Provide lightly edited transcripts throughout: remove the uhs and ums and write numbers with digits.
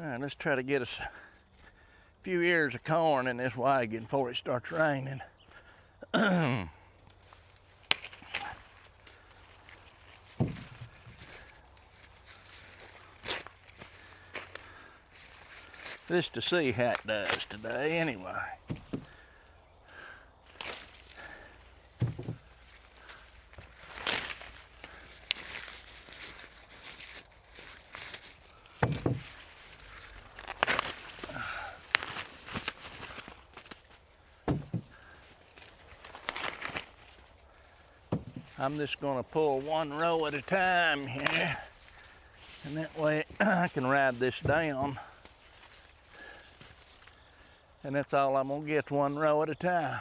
All right, let's try to get us a few ears of corn in this wagon before it starts raining. Just to see how it does today anyway. I'm just going to pull one row at a time here, and that way I can ride this down, and that's all I'm going to get, one row at a time.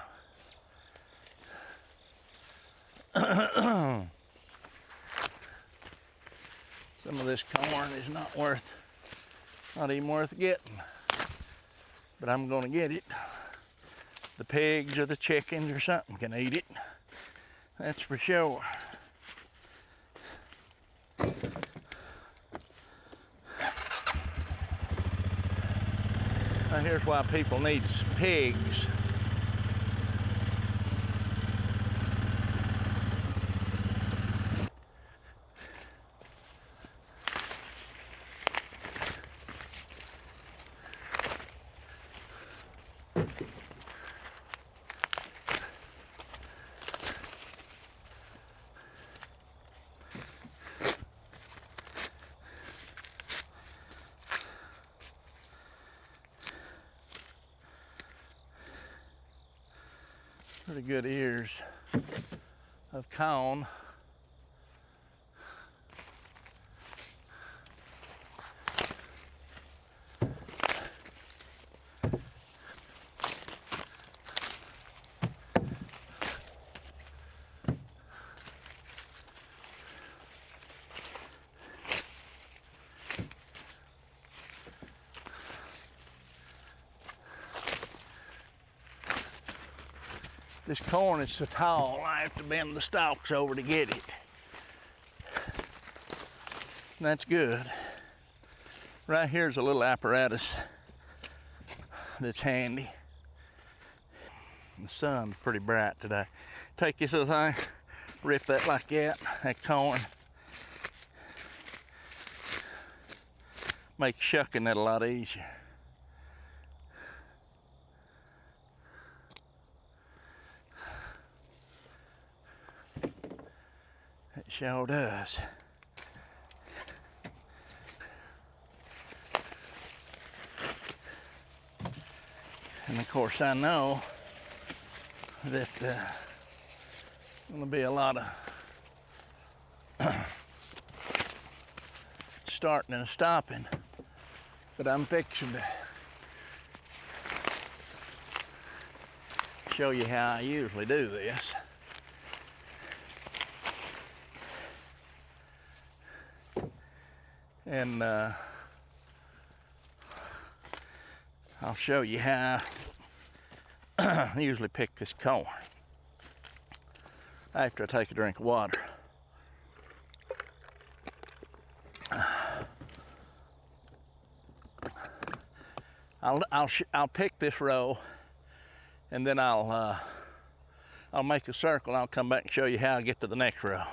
Some of this corn is not even worth getting, but I'm going to get it. The pigs or the chickens or something can eat it. That's for sure. Now here's why people need pigs. Pretty good ears of corn. This corn is so tall, I have to bend the stalks over to get it. That's good. Right here's a little apparatus that's handy. The sun's pretty bright today. Take this little thing, rip that like that corn. Make shucking that a lot easier. It sure does. And of course I know that there's going to be a lot of starting and stopping, but I'm fixing to show you how I usually do this. And I'll show you how I usually pick this corn after I take a drink of water. I'll pick this row, and then I'll make a circle, and I'll come back and show you how I get to the next row.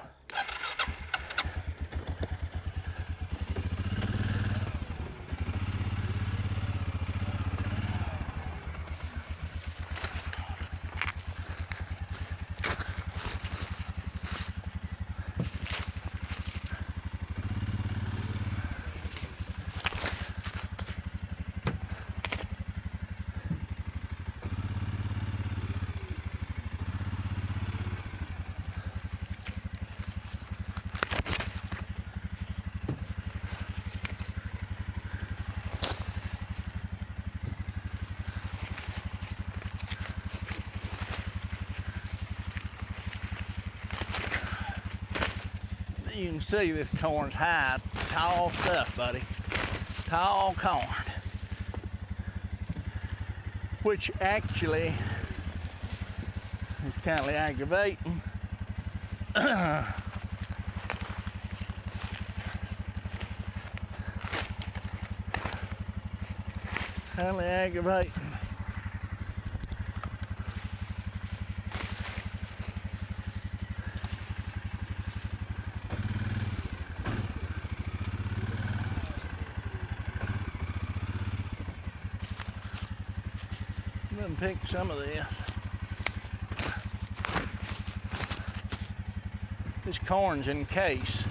You can see this corn's high, tall stuff, buddy. Tall corn. Which actually is kind of aggravating. Highly aggravating. I'm gonna pick some of this. This corn's in case,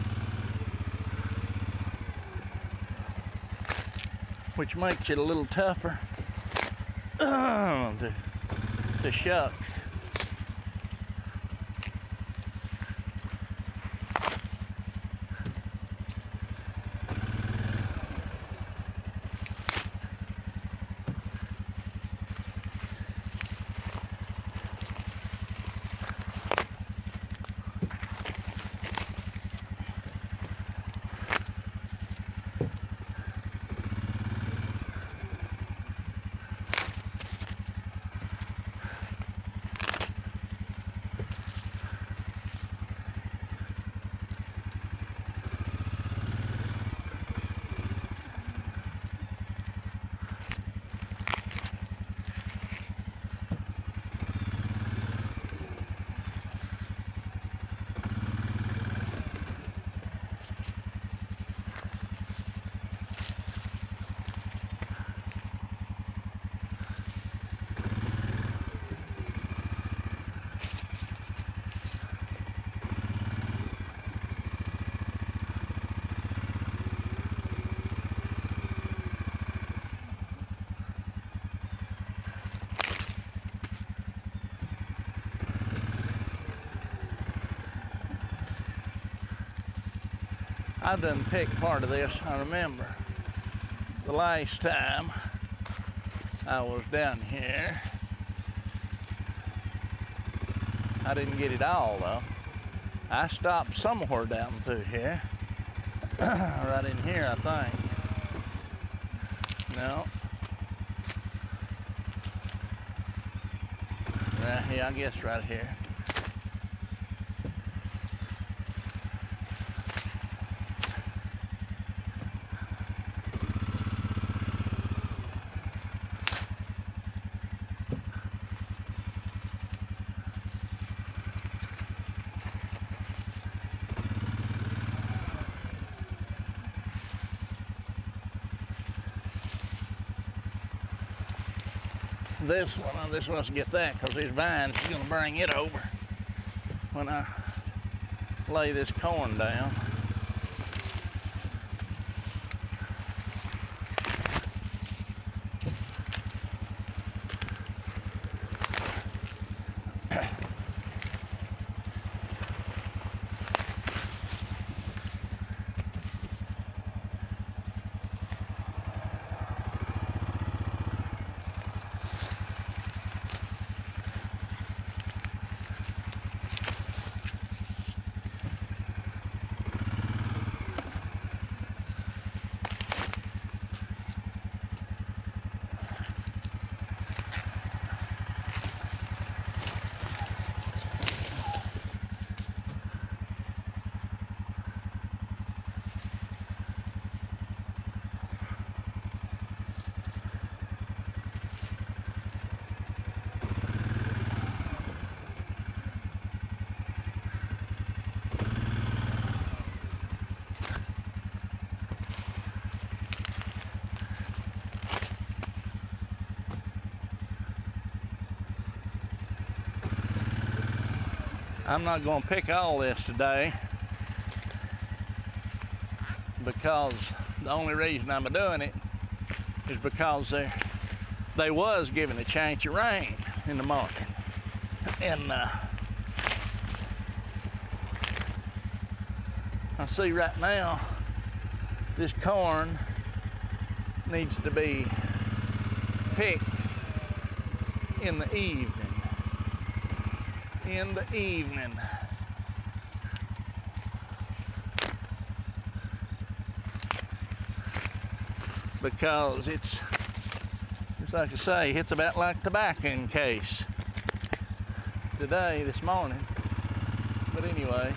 which makes it a little tougher to shuck. I done picked part of this. I remember the last time I was down here. I didn't get it all though. I stopped somewhere down through here. Right in here, I think. No. Right here, I guess right here. This one, I just want to get that because this vine's going to bring it over when I lay this corn down. I'm not going to pick all this today because the only reason I'm doing it is because they was giving a chance of rain in the morning. And I see right now this corn needs to be picked in the evening. Because it's like I say, it's about like tobacco in case this morning. But anyway,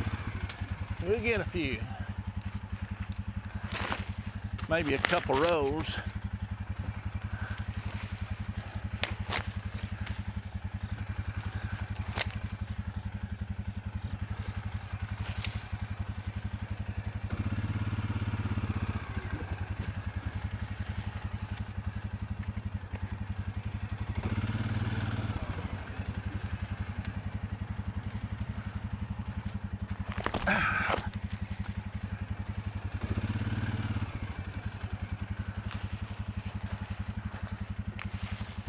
we'll get a few, maybe a couple rows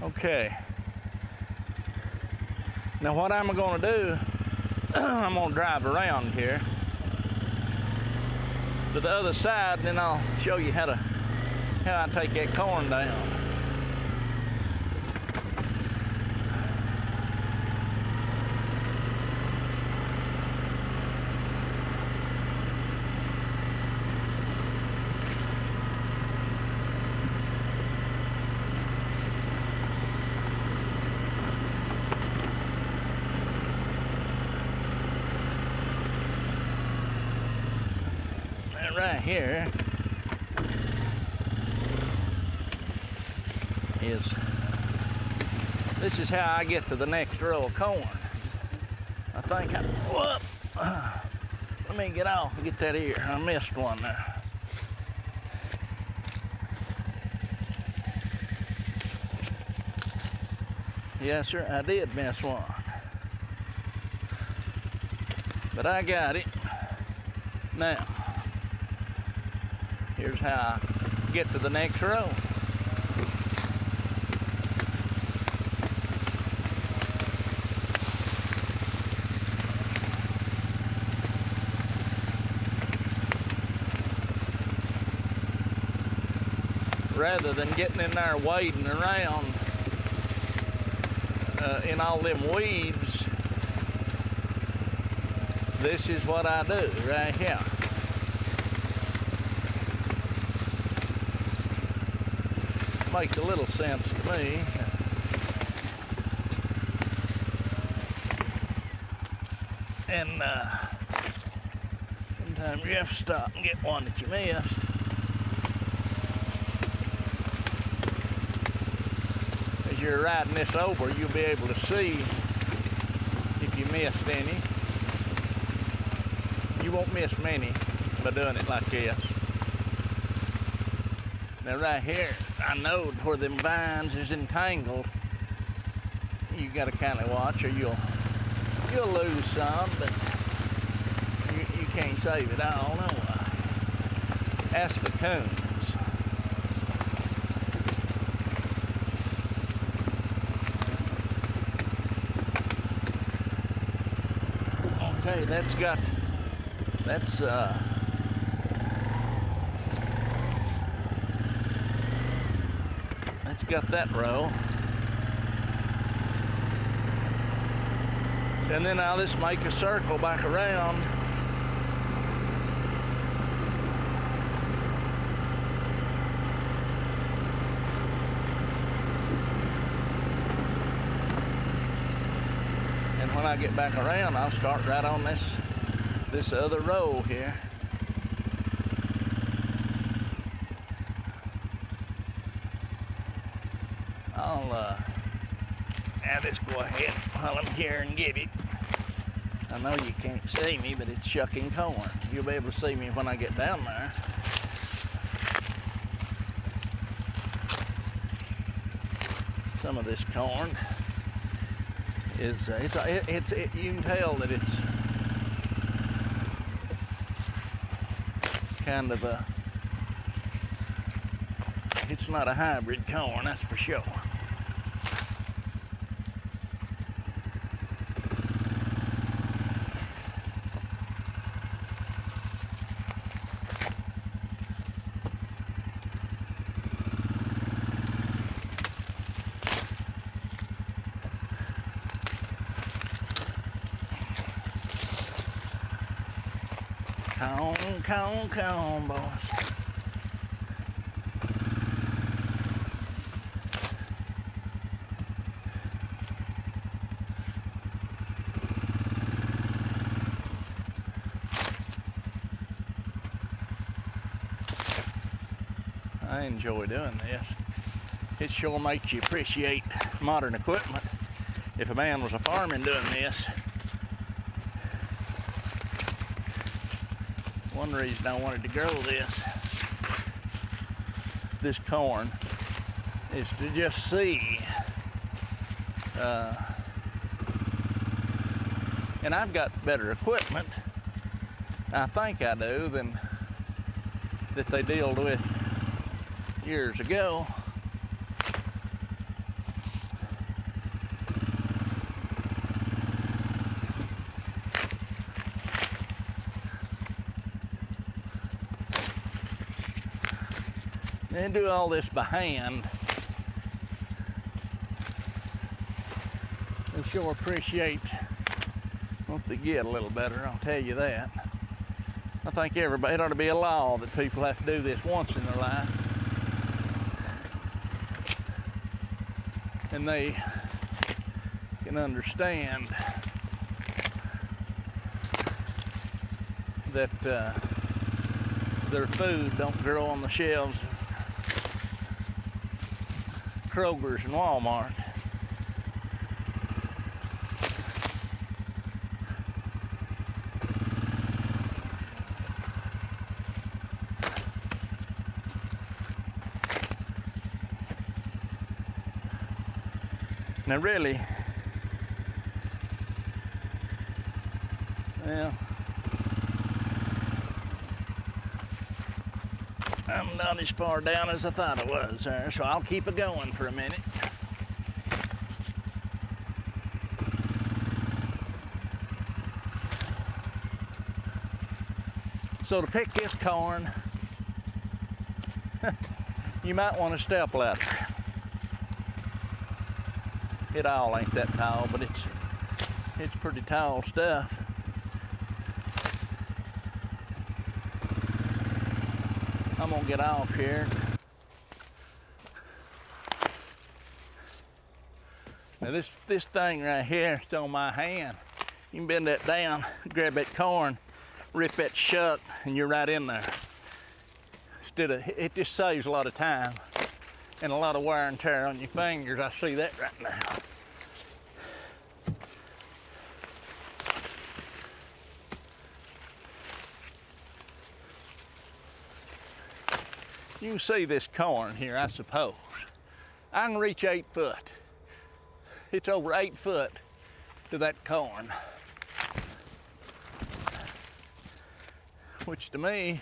Okay. Now what I'm gonna do, I'm gonna drive around here to the other side, and then I'll show you how I take that corn down. Right here this is how I get to the next row of corn. I think whoop, let me get off and get that ear. I missed one there. Yes, sir, I did miss one. But I got it. Now, here's how I get to the next row. Rather than getting in there wading around in all them weeds, this is what I do right here. Makes a little sense to me. And sometimes you have to stop and get one that you missed. As you're riding this over, you'll be able to see if you missed any. You won't miss many by doing it like this. Now right here, I know where them vines is entangled. You gotta kind of watch, or you'll lose some, but you can't save it all. No, ask the coons. Okay, that's got that row. And then I'll just make a circle back around. And when I get back around, I'll start right on this other row here. I'll just go ahead while I'm here and get it. I know you can't see me, but it's shucking corn. You'll be able to see me when I get down there. Some of this corn is you can tell that it's kind of it's not a hybrid corn, that's for sure. Come on, boys. I enjoy doing this. It sure makes you appreciate modern equipment. If a man was a farmer doing this, one reason I wanted to grow this corn is to just see, and I've got better equipment, I think I do, than that they dealt with years ago. and do all this by hand. They sure appreciate what they get a little better, I'll tell you that. I think it ought to be a law that people have to do this once in their life. And they can understand that their food don't grow on the shelves of Kroger's and Walmart. Now really, well, I'm not as far down as I thought I was there, so I'll keep it going for a minute. So to pick this corn, you might want a step ladder. It all ain't that tall, but it's pretty tall stuff. I'm gonna get off here. Now this thing right here is on my hand. You can bend that down, grab that corn, rip that shuck, and you're right in there. It just saves a lot of time and a lot of wear and tear on your fingers. I see that right now. You can see this corn here, I suppose. I can reach 8 foot. It's over 8 foot to that corn, which to me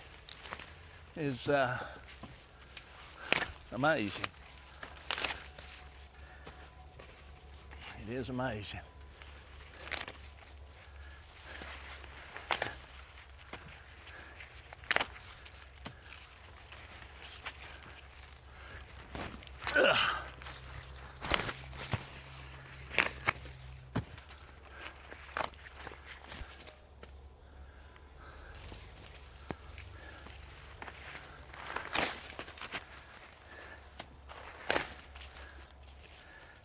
is amazing. It is amazing. Ugh.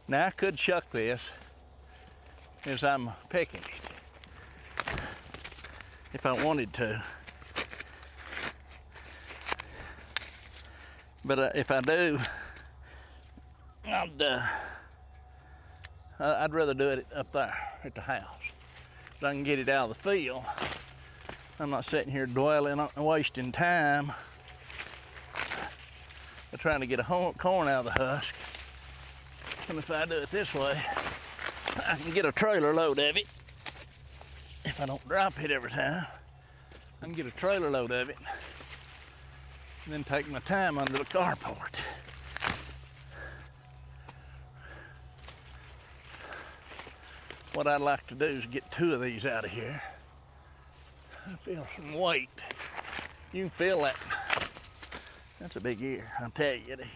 Now I could shuck this as I'm picking it, if I wanted to. But if I do, I'd rather do it up there at the house. So I can get it out of the field. I'm not sitting here dwelling on wasting time trying to get a corn out of the husk. And if I do it this way, I can get a trailer load of it. If I don't drop it every time, I can get a trailer load of it and then take my time under the carport. What I'd like to do is get 2 of these out of here. I feel some weight. You can feel that. That's a big ear, I'll tell you it is.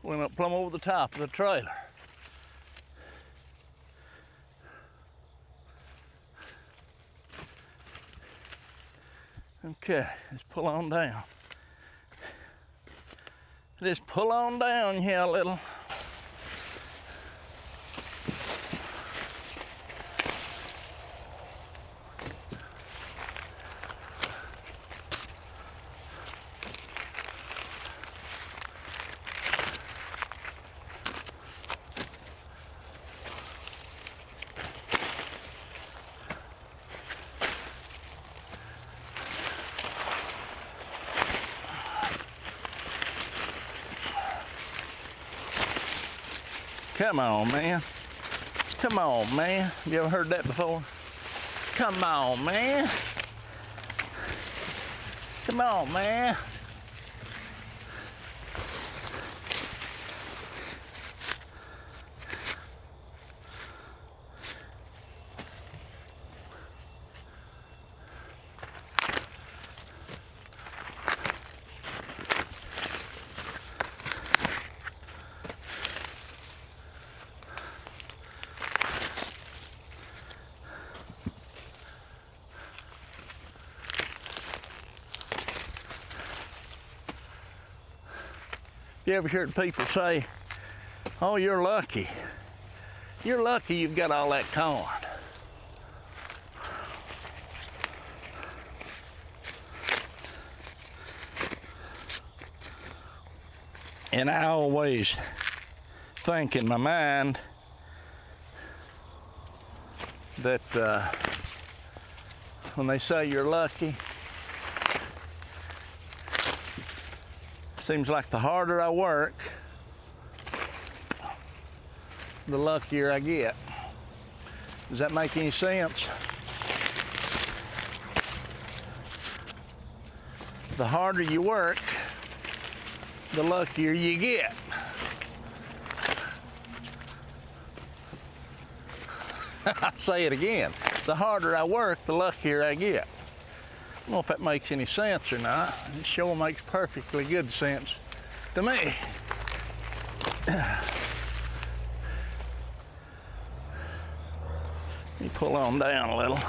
Went up plumb over the top of the trailer. Okay, let's pull on down. Just pull on down here a little. Come on, man. Come on, man. You ever heard that before? Come on, man. Come on, man. You ever heard people say, oh, you're lucky. You're lucky you've got all that corn. And I always think in my mind that when they say you're lucky, seems like the harder I work, the luckier I get. Does that make any sense? The harder you work, the luckier you get. I'll say it again. The harder I work, the luckier I get. I don't know if that makes any sense or not. It sure makes perfectly good sense to me. Let me pull on down a little.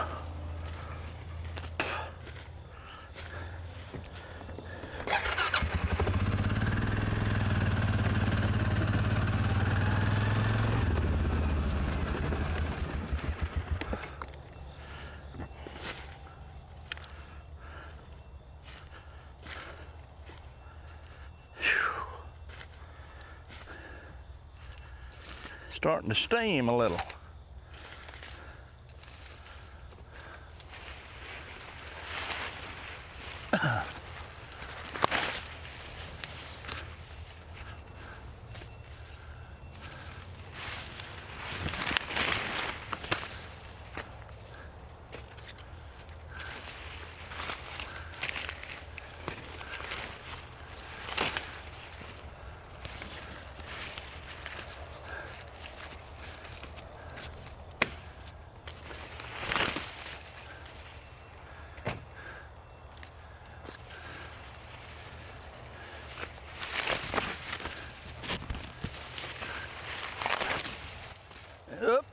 Starting to steam a little. Up.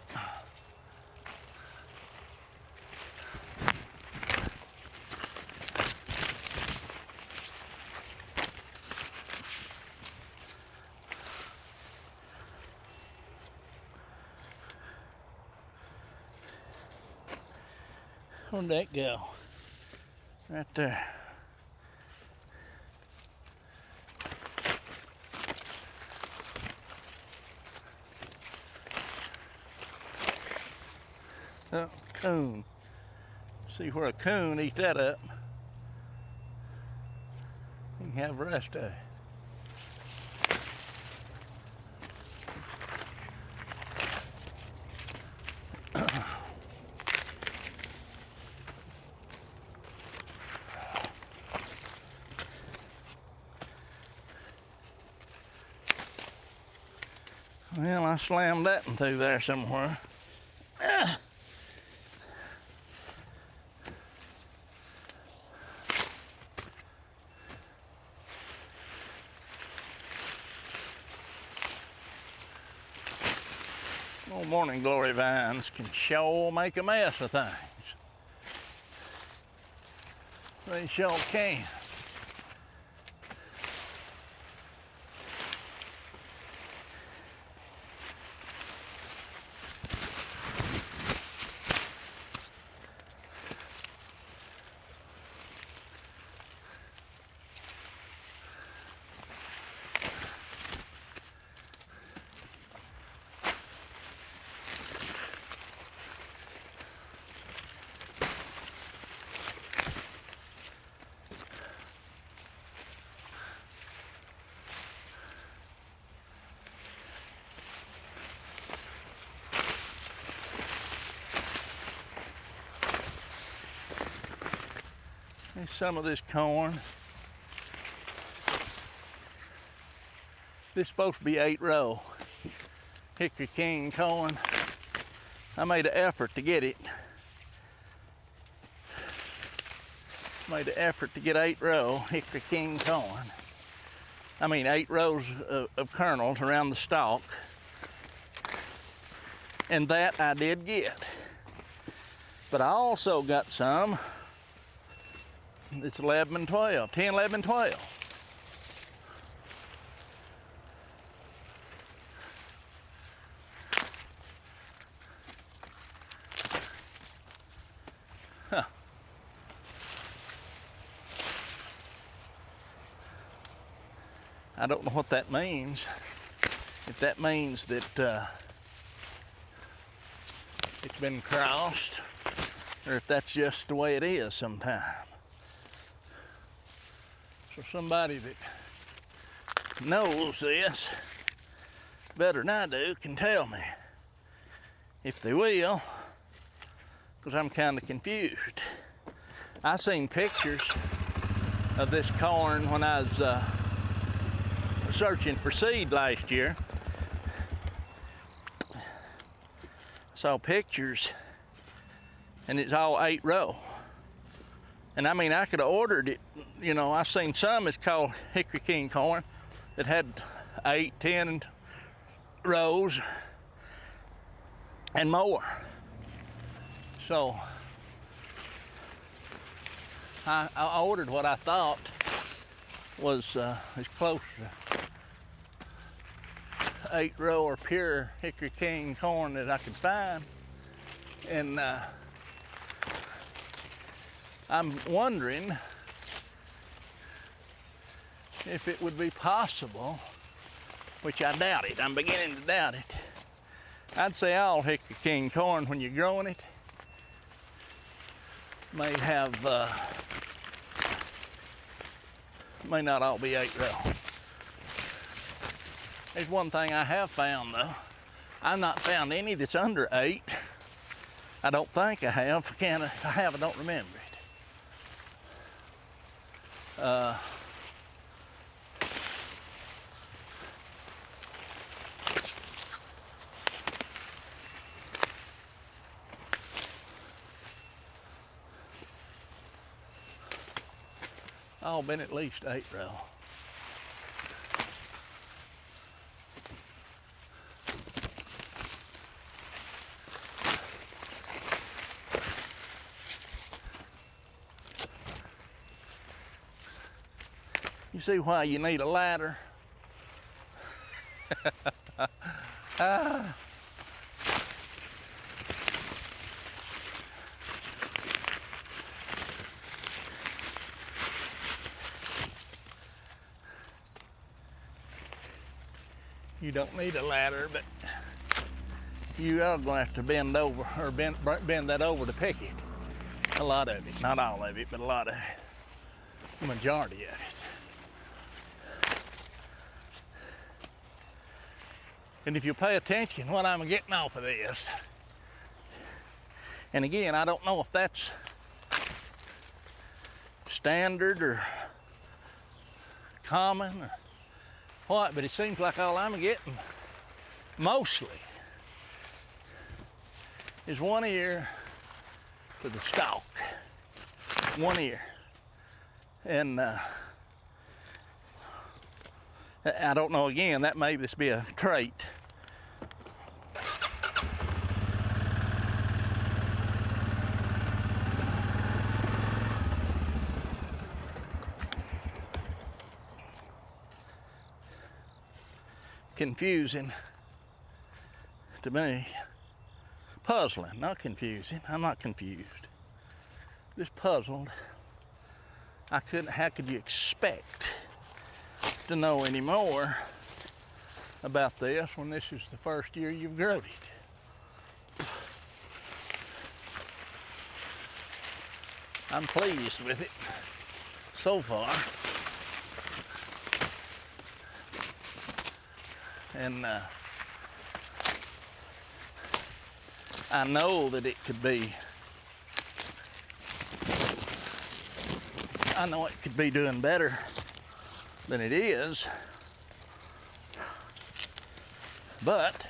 Where'd that go? Right there. Oh, coon. See where a coon eat that up. You can have the rest of it. Well, I slammed that one through there somewhere. Old morning glory vines can sure make a mess of things. They sure can. There's some of this corn. This is supposed to be 8-row Hickory King corn. I made an effort to get it. Made an effort to get 8-row Hickory King corn. I mean 8 rows of kernels around the stalk. And that I did get. But I also got some. It's 11 and 12, 10, 11, 12. Huh. I don't know what that means. If that means that it's been crossed, or if that's just the way it is sometimes. So somebody that knows this better than I do can tell me, if they will, because I'm kind of confused. I seen pictures of this corn when I was searching for seed last year. Saw pictures, and it's all 8-row. And I mean, I could have ordered it. You know, I've seen some, it's called Hickory King corn, that had 8, 10 rows and more. So I ordered what I thought was as close to 8-row or pure Hickory King corn that I could find. And I'm wondering if it would be possible, which I doubt it, I'm beginning to doubt it. I'd say all Hickory King corn, when you're growing it, may have, may not all be 8-row. There's one thing I have found though. I've not found any that's under 8. I don't think I have. If I have, I don't remember it. All been at least 8-row. You see why you need a ladder? You don't need a ladder, but you are going to have to bend over, or bend that over to pick it. A lot of it, not all of it, but a lot of it. The majority of it. And if you pay attention what I'm getting off of this, and again, I don't know if that's standard or common or what, but it seems like all I'm getting mostly is 1 ear to the stalk. 1 ear. And I don't know, again, that may just be a trait. Confusing to me. Puzzling, not confusing. I'm not confused. Just puzzled. How could you expect to know any more about this when this is the first year you've grown it? I'm pleased with it so far. And I know that it could be I know it could be doing better than it is, but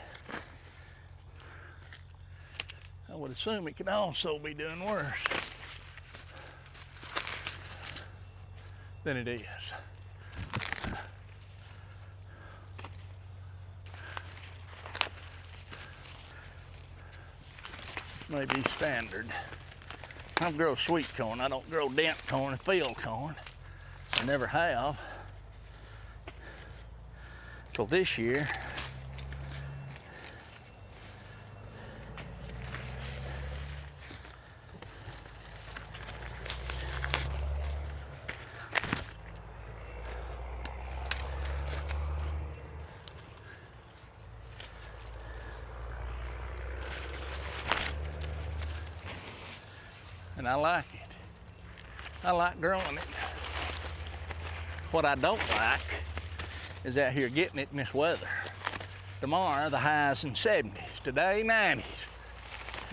I would assume it could also be doing worse than it is. Maybe standard. I grow sweet corn. I don't grow dent corn and field corn. I never have till this year. And I like it. I like growing it. What I don't like is out here getting it in this weather. Tomorrow the highs in 70s, today 90s.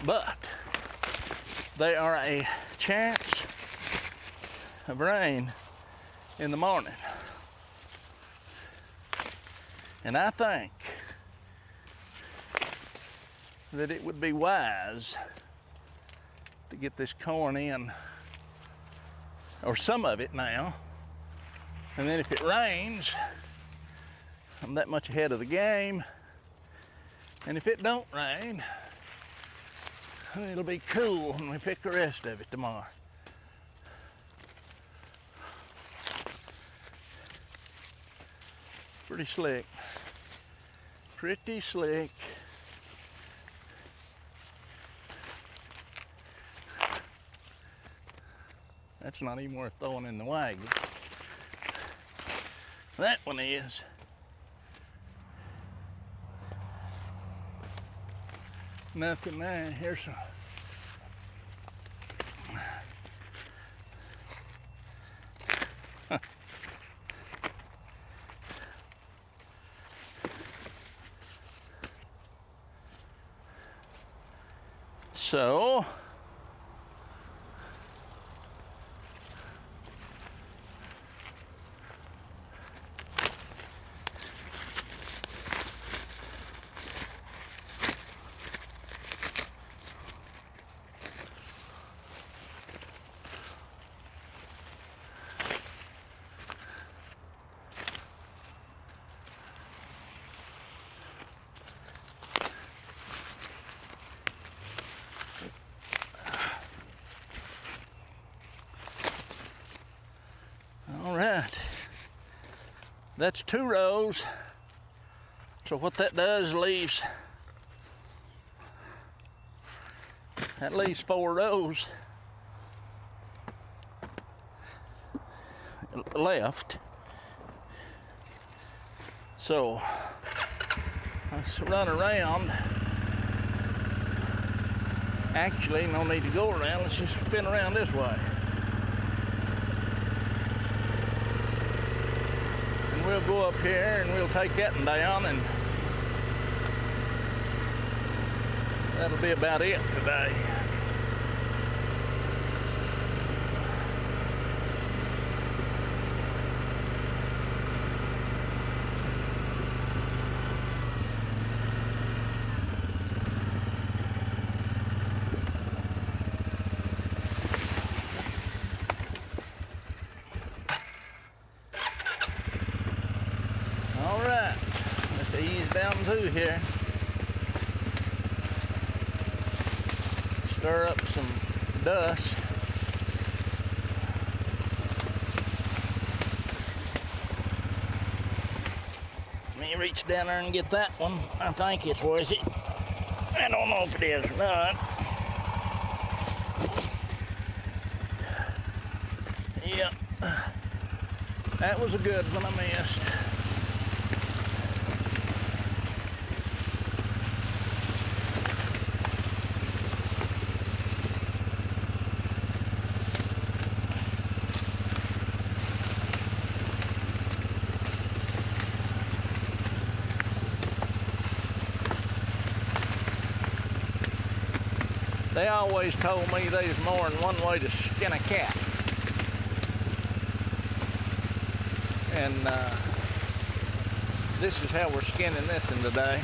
But there are a chance of rain in the morning. And I think that it would be wise to get this corn in, or some of it now, and then if it rains, I'm that much ahead of the game, and if it don't rain, it'll be cool when we pick the rest of it tomorrow. Pretty slick. Pretty slick. That's not even worth throwing in the wagon. That one is. Nothing there. Here's some. So, all right, that's 2 rows. So what that does leaves, that leaves 4 rows left. So let's run around. Actually, no need to go around. Let's just spin around this way. And we'll go up here and we'll take that one down, and that'll be about it today. Down through here, stir up some dust. Let me reach down there and get that one. I think it's worth it. I don't know if it is or not. Yep, that was a good one I missed. They always told me there's more than one way to skin a cat. And this is how we're skinning this in today.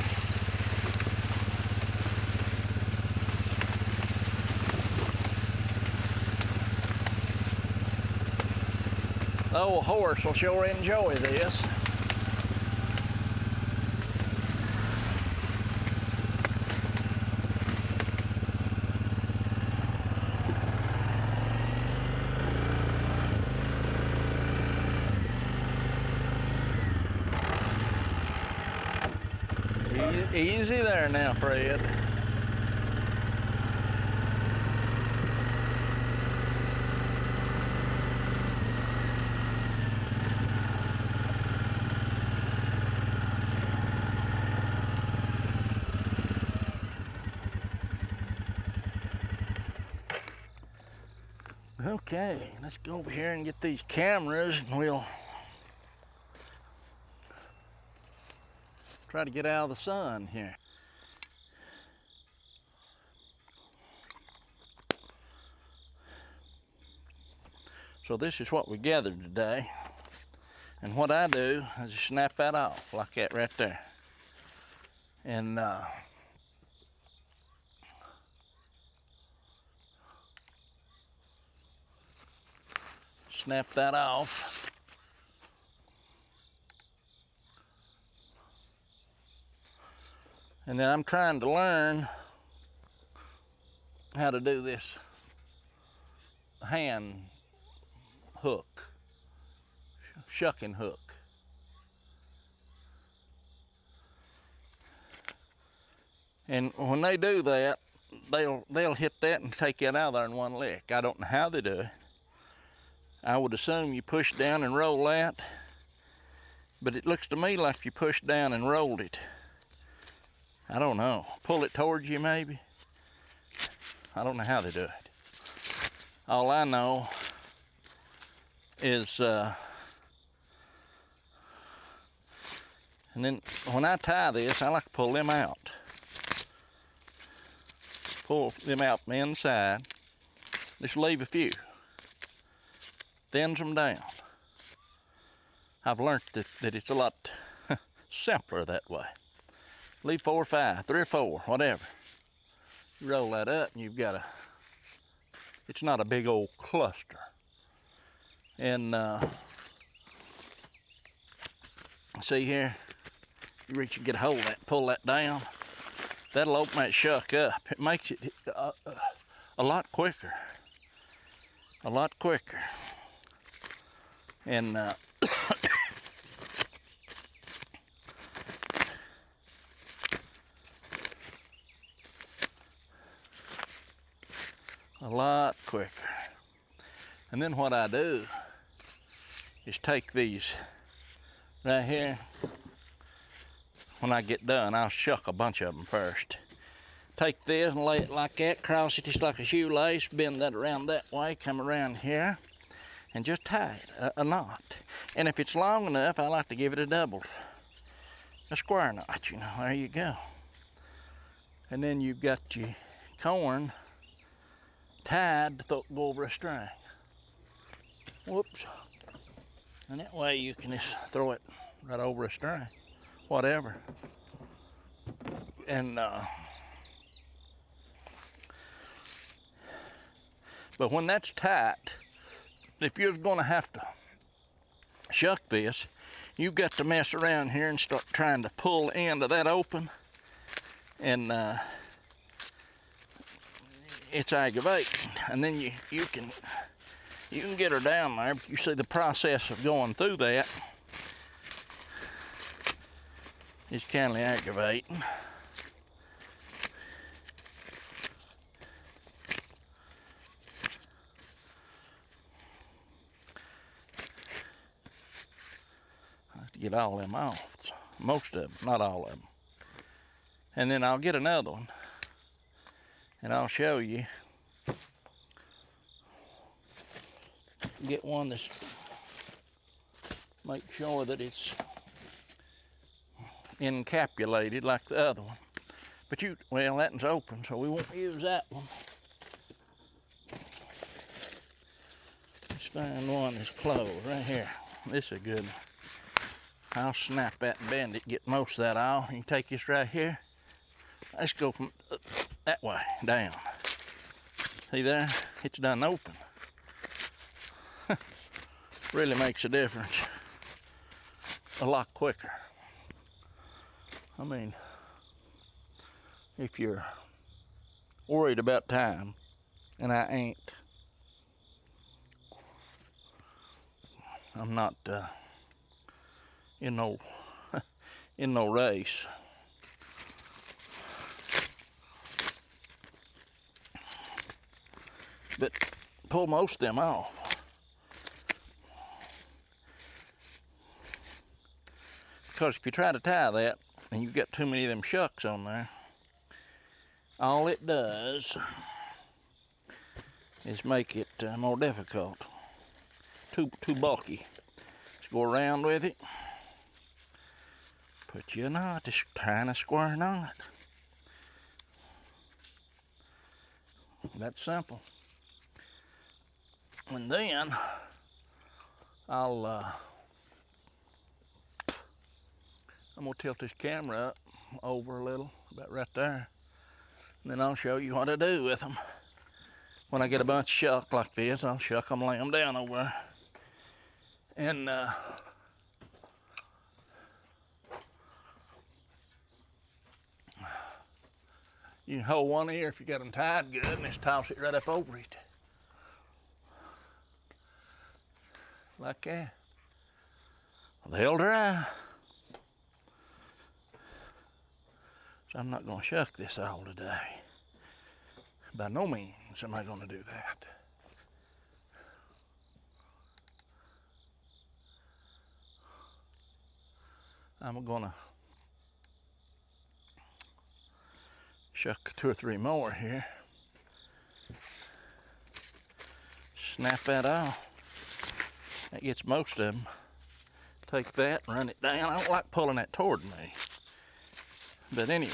The old horse will sure enjoy this. Easy there now, Fred. Okay, let's go over here and get these cameras and we'll try to get out of the sun here. So this is what we gathered today. And what I do is just snap that off like that right there. And snap that off. And then I'm trying to learn how to do this hand hook, shucking hook. And when they do that, they'll hit that and take it out of there in one lick. I don't know how they do it. I would assume you push down and roll that, but it looks to me like you pushed down and rolled it. I don't know. Pull it towards you maybe. I don't know how they do it. All I know is, and then when I tie this, I like to pull them out. Pull them out from the inside. Just leave a few. Thins them down. I've learned that it's a lot simpler that way. Leave 4 or 5, 3 or 4, whatever. You roll that up and you've got it's not a big old cluster. And see here, you reach and get a hold of that, pull that down. That'll open that shuck up. It makes it a lot quicker. A lot quicker. And a lot quicker. And then what I do is take these right here. When I get done, I'll shuck a bunch of them first. Take this and lay it like that, cross it just like a shoelace, bend that around that way, come around here, and just tie it, a knot. And if it's long enough, I like to give it a square knot, you know, there you go. And then you've got your corn tied to go over a string. Whoops. And that way you can just throw it right over a string, whatever. And but when that's tight, if you're gonna have to shuck this, you've got to mess around here and start trying to pull the end of that open, and it's aggravating. And then you can get her down there, but you see the process of going through that is kind of aggravating. I have to get all them off, most of them, not all of them. And then I'll get another one, and I'll show you. Get one that's, make sure that it's encapsulated like the other one. But well, that one's open, so we won't use that one. Let's find one that's closed right here. This is a good one. I'll snap that and bend it, get most of that off. You can take this right here. Let's go from that way, down. See there? It's done open. Really makes a difference. A lot quicker. I mean, if you're worried about time, and I ain't, I'm not in no in no race. But pull most of them off. Because if you try to tie that and you get too many of them shucks on there, all it does is make it more difficult. Too bulky. Just go around with it. Put you a knot, just tying a square knot. That's simple. And then I'm gonna tilt this camera up over a little, about right there. And then I'll show you what I do with them. When I get a bunch of shuck like this, I'll shuck them, lay them down over there. And you can hold one ear if you got them tied good and just toss it right up over it. Like that. Well, they'll dry. So I'm not gonna shuck this all today. By no means am I gonna do that. I'm gonna shuck 2 or 3 more here. Snap that off. That gets most of them. Take that, run it down. I don't like pulling that toward me. But anyway,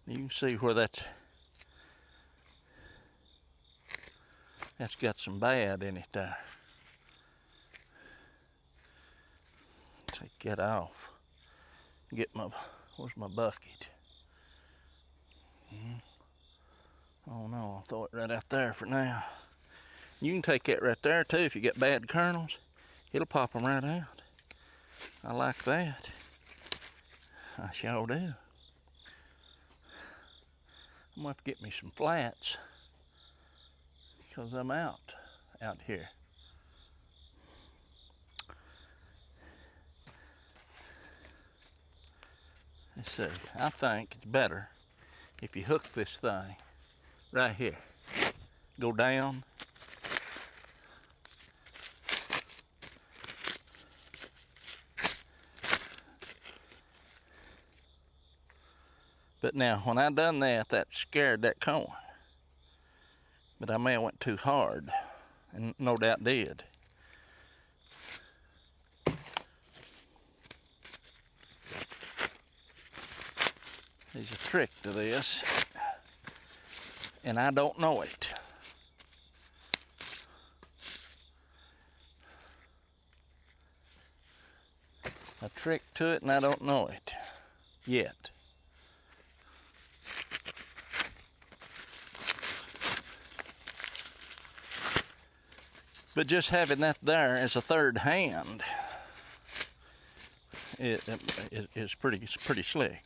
you can see where that's got some bad in it there. Take that off. Get where's my bucket? Oh no, I'll throw it right out there for now. You can take that right there too if you get bad kernels. It'll pop them right out. I like that. I sure do. I'm gonna have to get me some flats because I'm out here. Let's see, I think it's better if you hook this thing right here. Go down. But now, when I done that, that scared that corn. But I may have went too hard, and no doubt did. There's a trick to this, and I don't know it. A trick to it, and I don't know it yet. But just having that there as a third hand is pretty slick.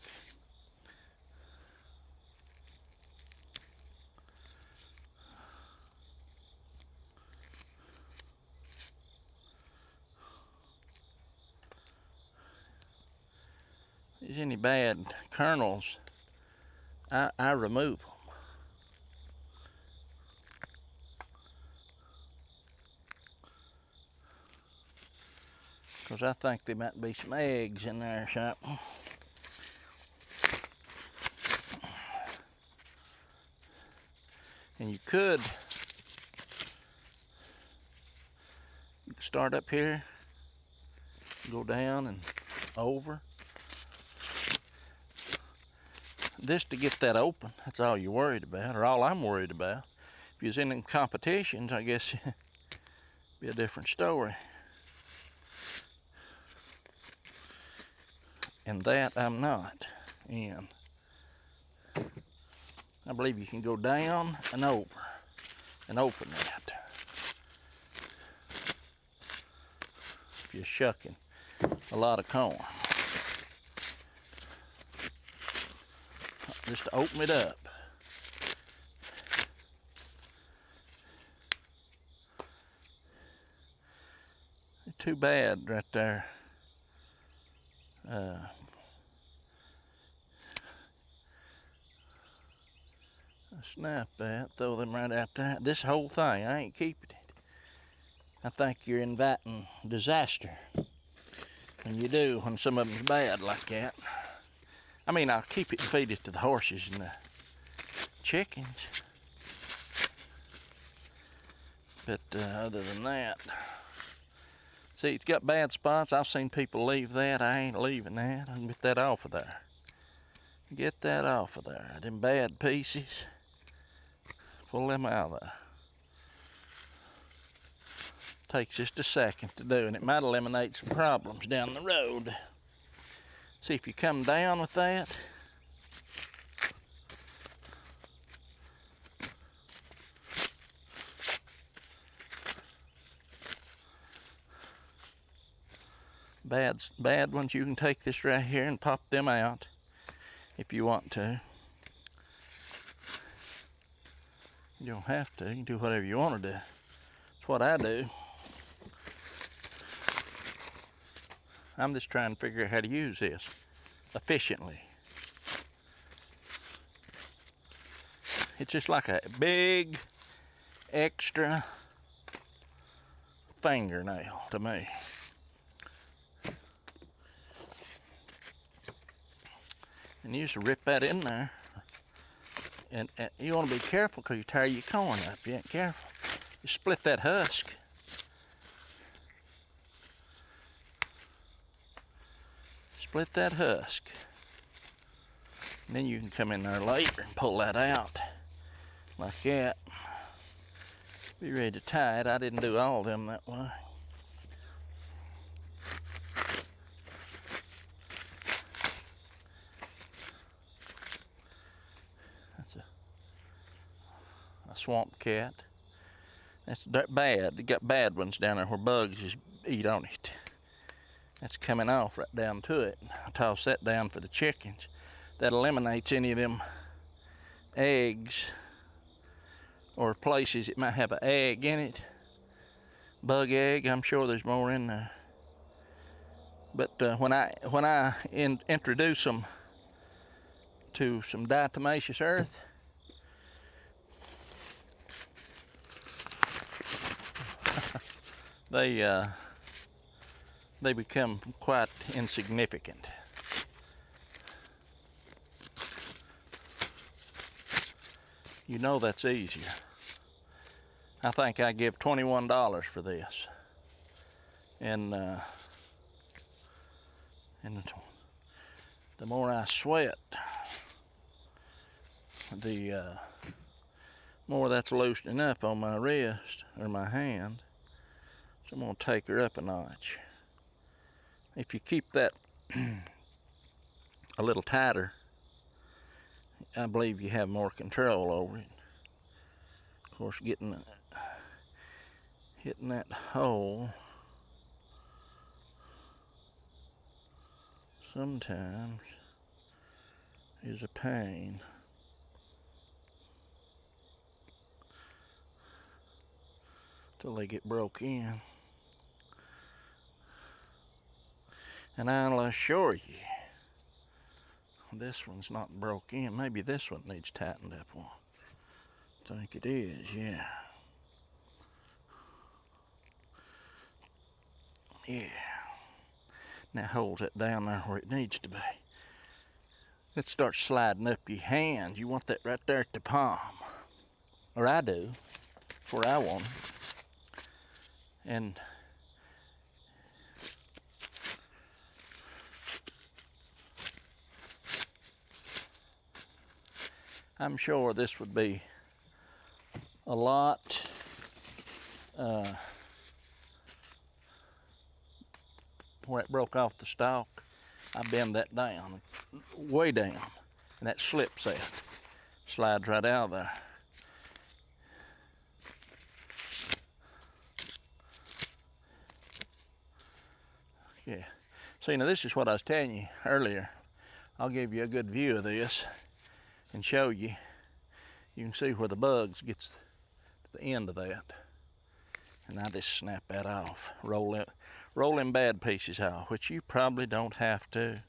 If there's any bad kernels, I remove them. Because I think there might be some eggs in there or something. And you could start up here, go down and over. This to get that open, that's all you're worried about, or all I'm worried about. If you was in them competitions, I guess it'd be a different story. and that I'm not in. I believe you can go down and over and open that if you're shucking a lot of corn. Just to open it up. Too bad right there. Snap that, throw them right out there. This whole thing, I ain't keeping it. I think you're inviting disaster when you do, when some of them's bad like that. I mean, I'll keep it and feed it to the horses and the chickens. But other than that, see, it's got bad spots. I've seen people leave that. I ain't leaving that. I can get that off of there. Get that off of there. Them bad pieces. Pull them out of there. Takes just a second to do, and it might eliminate some problems down the road. See, if you come down with that, bad ones, you can take this right here and pop them out if you want to. You don't have to. You can do whatever you want to do. That's what I do. I'm just trying to figure out how to use this efficiently. It's just like a big extra fingernail to me. And you just rip that in there. And you want to be careful because you tear your corn up. You ain't careful. You split that husk. Split that husk. And then you can come in there later and pull that out like that. Be ready to tie it. I didn't do all of them that way. That's a swamp cat. That's bad. They got bad ones down there where bugs just eat on it. That's coming off right down to it. I toss that down for the chickens. That eliminates any of them eggs or places it might have an egg in it. Bug egg, I'm sure there's more in there. But when I introduce them to some diatomaceous earth, they become quite insignificant. You know that's easier. I think I give $21 for this. And the more I sweat, the more that's loosening up on my wrist or my hand. So I'm gonna take her up a notch. If you keep that a little tighter, I believe you have more control over it. Of course, hitting that hole sometimes is a pain. Till they get broke in. And I'll assure you, this one's not broke in. Maybe this one needs tightened up one. I think it is, yeah. Yeah. Now hold it down there where it needs to be. Let's start sliding up your hands. You want that right there at the palm. Or I do. That's where I want it. And I'm sure this would be a lot where it broke off the stalk. I bend that down, way down, and that slips out. Slides right out of there. Yeah. See, now this is what I was telling you earlier. I'll give you a good view of this and show you. You can see where the bugs gets to the end of that. And I just snap that off. Roll them bad pieces out, which you probably don't have to.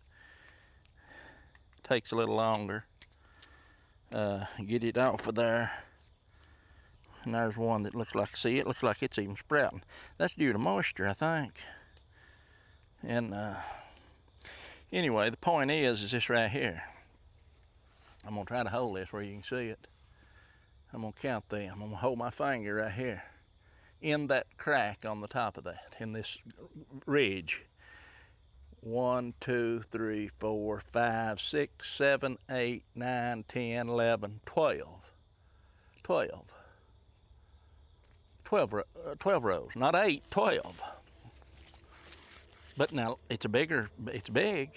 Takes a little longer. Get it off of there. And there's one that looks like, see, it looks like it's even sprouting. That's due to moisture, I think. And anyway, the point is this right here. I'm gonna try to hold this where you can see it. I'm gonna count them. I'm gonna hold my finger right here in that crack on the top of that, in this ridge. 1, 2, 3, 4, 5, 6, 7, 8, 9, 10, 11, 12. 12 rows, not 8, 12. But now it's big.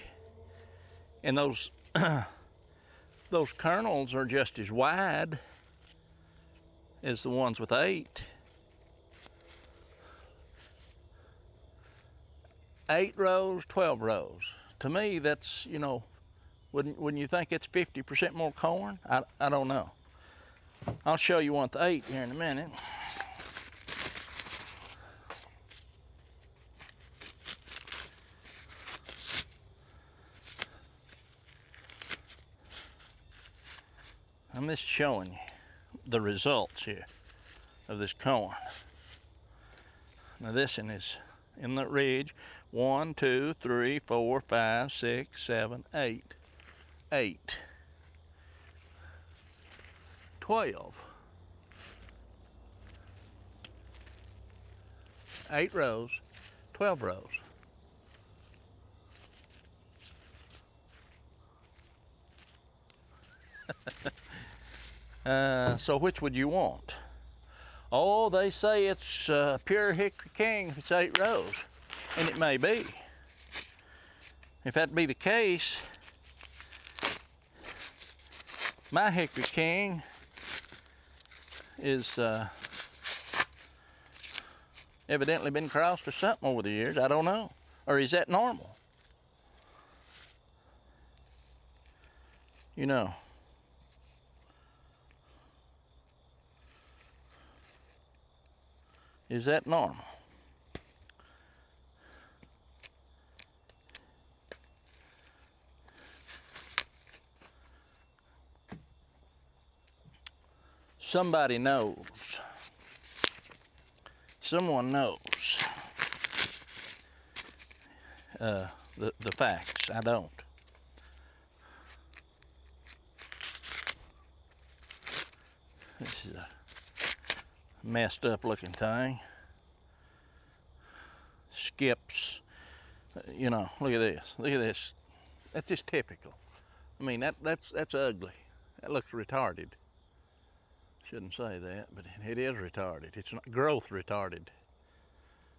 And those those kernels are just as wide as the ones with 8. 8 rows, 12 rows. To me, that's, you know, wouldn't you think it's 50% more corn? I don't know. I'll show you one with 8 here in a minute. I'm just showing you the results here of this corn. Now this one is in the ridge. 1, 2, 3, 4, 5, 6, 7, 8. 8. 12. 8 rows, 12 rows. So which would you want? Oh, they say it's pure Hickory King if it's 8 rows, and it may be. If that be the case, my Hickory King is evidently been crossed or something over the years. I don't know. Or is that normal? You know. Is that normal? Somebody knows. Someone knows the facts. I don't. This is a messed up looking thing. Skips. You know, look at this. Look at this. That's just typical. I mean, that's ugly. That looks retarded. Shouldn't say that, but it is retarded. It's not growth retarded.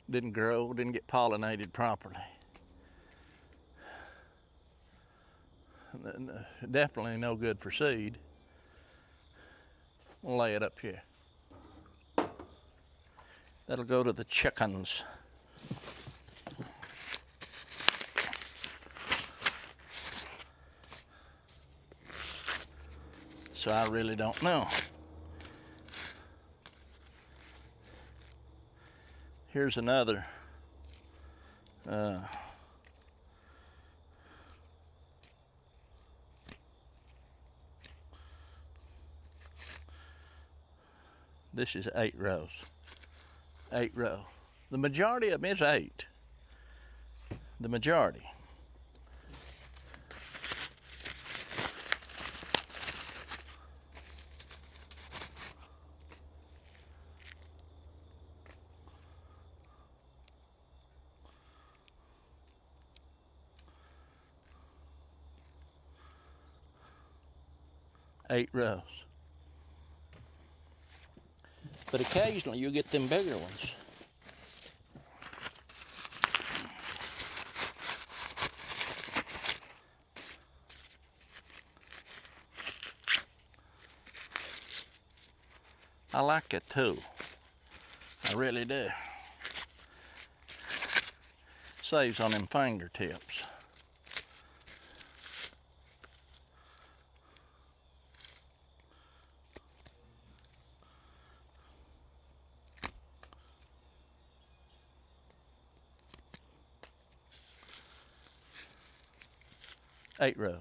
Didn't grow, didn't get pollinated properly. Definitely no good for seed. We'll lay it up here. That'll go to the chickens. So I really don't know. Here's another. This is 8 rows. 8 row. The majority of them is 8. The majority. Eight rows. But occasionally you'll get them bigger ones. I like that tool. I really do. Saves on them fingertips. Eight rows.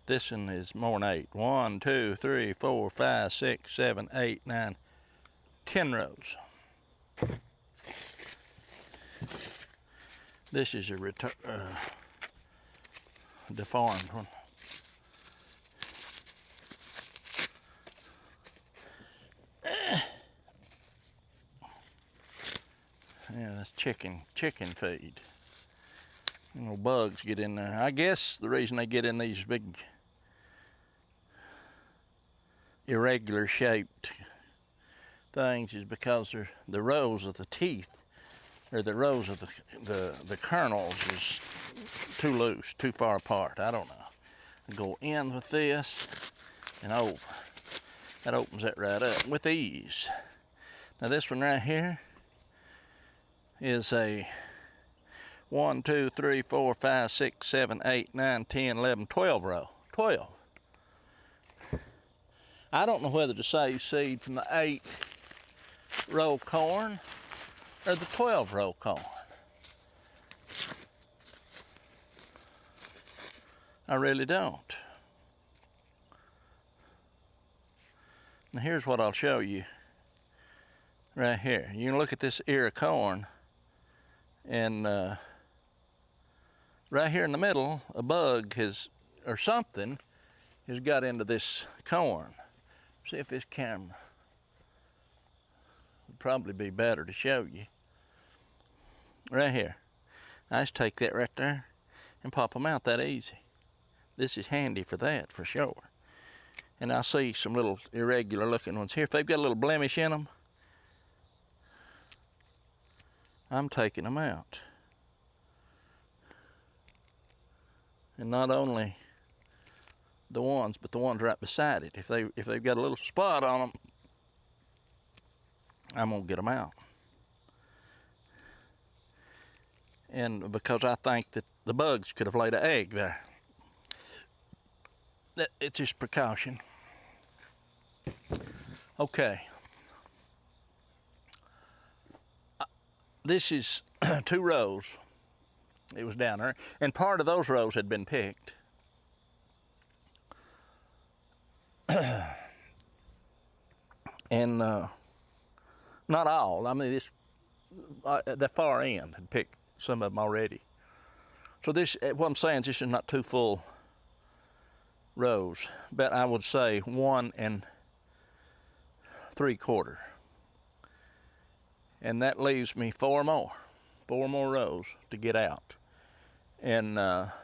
This one is more than 8. 1, 2, 3, 4, 5, 6, 7, 8, 9, 10 rows. This is a deformed one. Yeah, that's chicken feed. Little bugs get in there. I guess the reason they get in these big irregular shaped things is because the rows of the teeth, or the rows of the kernels, is too loose, too far apart. I don't know. I go in with this and over. That opens that right up with ease. Now this one right here is a 1, 2, 3, 4, 5, 6, 7, 8, 9, 10, 11, 12 row. 12. I don't know whether to save seed from the 8 row corn or the 12 row corn. I really don't. Now here's what I'll show you right here. You can look at this ear of corn, and right here in the middle, a bug or something has got into this corn. See if this camera would probably be better to show you. Right here. I just take that right there and pop them out that easy. This is handy for that, for sure. And I see some little irregular looking ones here. If they've got a little blemish in them, I'm taking them out. And not only the ones, but the ones right beside it. If they've got a little spot on them, I'm gonna get them out. And because I think that the bugs could have laid an egg there. It's just precaution. Okay. This is 2 rows. It was down there, and part of those rows had been picked. And not all. I mean, this the far end had picked some of them already. So this, what I'm saying is, this is not 2 full rows, but I would say 1 3/4, and that leaves me 4 more rows to get out. And I'll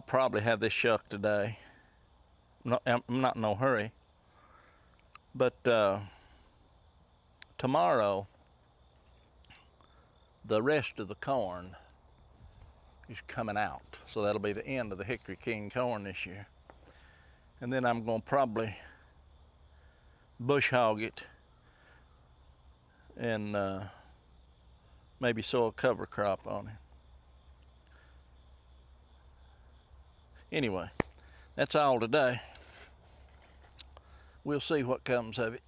probably have this shucked today. I'm not in no hurry, but tomorrow the rest of the corn is coming out, so that'll be the end of the Hickory King corn this year. And then I'm going to probably bush hog it and maybe sow a cover crop on it. Anyway, that's all today. We'll see what comes of it.